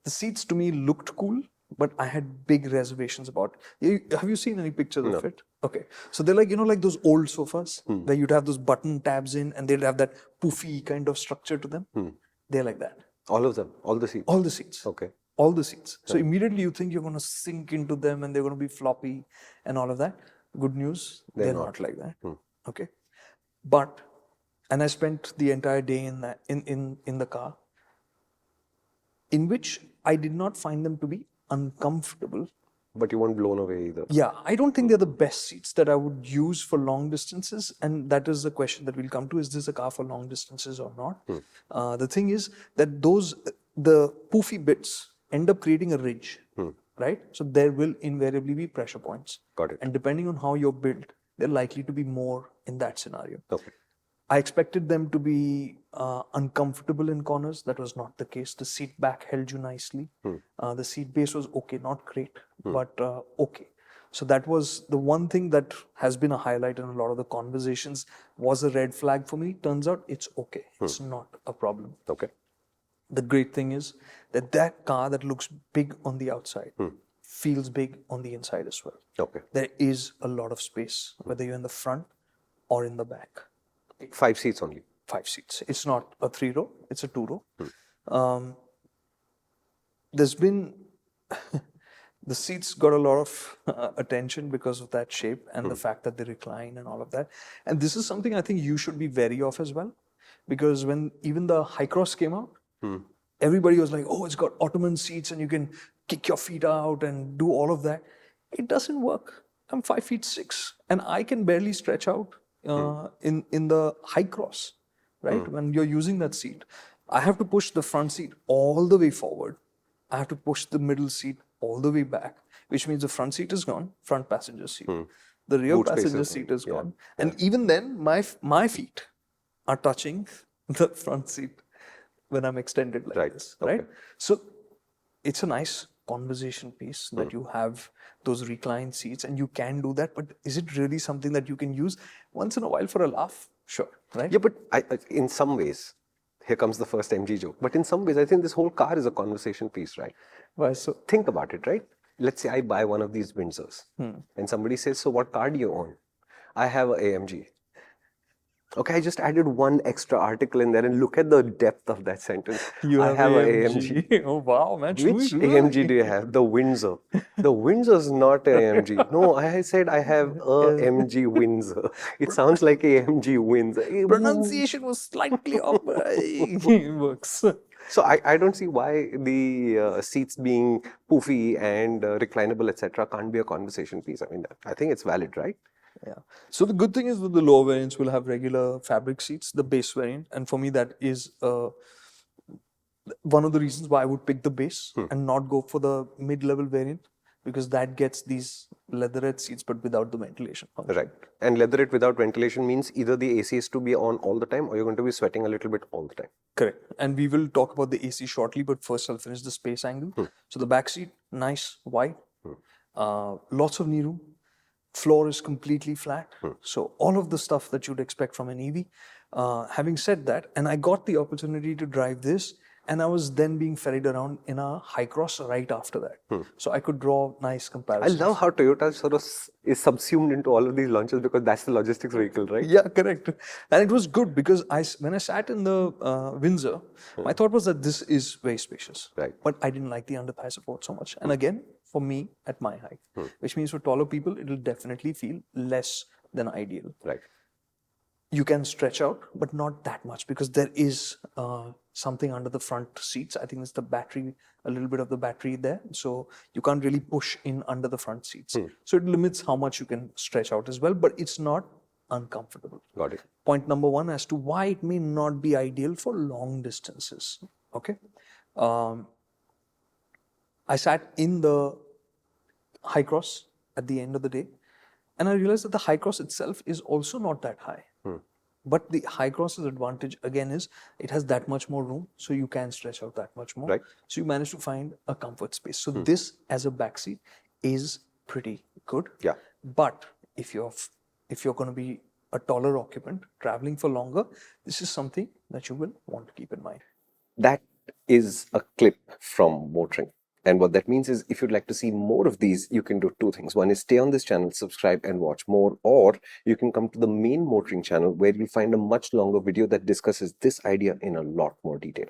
the seats to me looked cool, but I had big reservations about it. Have you seen any pictures of it? Okay. So they're like, like those old sofas where you'd have those button tabs in and they'd have that poofy kind of structure to them. They're like that. All of them? All the seats? All the seats. Okay. All the seats. So immediately you think you're going to sink into them and they're going to be floppy and all of that. Good news, they're not like that. Okay. But, and I spent the entire day in that in the car, in which I did not find them to be uncomfortable. But you weren't blown away either. Yeah, I don't think they're the best seats that I would use for long distances. And that is the question that we'll come to. Is this a car for long distances or not? The thing is that the poofy bits end up creating a ridge, right? So there will invariably be pressure points. Got it. And depending on how you're built, they're likely to be more in that scenario. Okay. I expected them to be uncomfortable in corners. That was not the case. The seat back held you nicely. The seat base was okay, not great, but okay. So that was the one thing that has been a highlight in a lot of the conversations, was a red flag for me. Turns out it's okay. It's not a problem. Okay. The great thing is that car that looks big on the outside feels big on the inside as well. Okay. There is a lot of space, whether you're in the front or in the back. 5 seats only? 5 seats. It's not a 3-row, it's a 2-row. There's been, the seats got a lot of attention because of that shape and the fact that they recline and all of that. And this is something I think you should be wary of as well. Because when even the High Cross came out, everybody was like, oh, it's got Ottoman seats and you can kick your feet out and do all of that. It doesn't work. I'm 5'6" and I can barely stretch out in the High Cross, right? When you're using that seat, I have to push the front seat all the way forward. I have to push the middle seat all the way back, which means the front seat is gone, front passenger seat. The rear passenger seat is gone. And even then, my feet are touching the front seat when I'm extended like this, right? Okay. So it's a nice conversation piece that you have those reclined seats and you can do that, but is it really something that you can use once in a while for a laugh? Sure, right? Yeah, but in some ways, here comes the first MG joke, but in some ways, I think this whole car is a conversation piece, right? Why so? Think about it, right? Let's say I buy one of these Windsors and somebody says, so what car do you own? I have an AMG. Okay, I just added one extra article in there and look at the depth of that sentence. I have an AMG. Oh, wow, man. Which AMG do you have? The Windsor. The Windsor's not an AMG. No, I said I have a MG Windsor. It sounds like AMG Windsor. Pronunciation was slightly off, but it works. So I don't see why the seats being poofy and reclinable, etc., can't be a conversation piece. I mean, I think it's valid, right? Yeah. So the good thing is that the lower variants will have regular fabric seats, the base variant. And for me, that is one of the reasons why I would pick the base and not go for the mid-level variant, because that gets these leatherette seats, but without the ventilation function. Right. And leatherette without ventilation means either the AC is to be on all the time or you're going to be sweating a little bit all the time. Correct. And we will talk about the AC shortly, but first I'll finish the space angle. So the back seat, nice, wide, lots of knee room. Floor is completely flat. So all of the stuff that you'd expect from an EV. Having said that, and I got the opportunity to drive this, and I was then being ferried around in a High Cross right after that. So I could draw nice comparisons. I love how Toyota sort of is subsumed into all of these launches because that's the logistics vehicle, right? Yeah, correct. And it was good because when I sat in the Windsor, my thought was that this is very spacious. Right. But I didn't like the under-thigh support so much. And again, for me, at my height, which means for taller people, it will definitely feel less than ideal. Right. You can stretch out, but not that much because there is something under the front seats. I think it's the battery, a little bit of the battery there. So you can't really push in under the front seats. So it limits how much you can stretch out as well, but it's not uncomfortable. Got it. Point number one as to why it may not be ideal for long distances. Okay. I sat in the High Cross at the end of the day, and I realized that the High Cross itself is also not that high. But the High Cross's advantage again is it has that much more room, so you can stretch out that much more. Right. So you manage to find a comfort space. So this as a backseat is pretty good. Yeah. But if you're going to be a taller occupant traveling for longer, this is something that you will want to keep in mind. That is a clip from MotorInc. And what that means is if you'd like to see more of these, you can do two things. One is stay on this channel, subscribe and watch more, or you can come to the main MotorInc channel where you'll find a much longer video that discusses this idea in a lot more detail.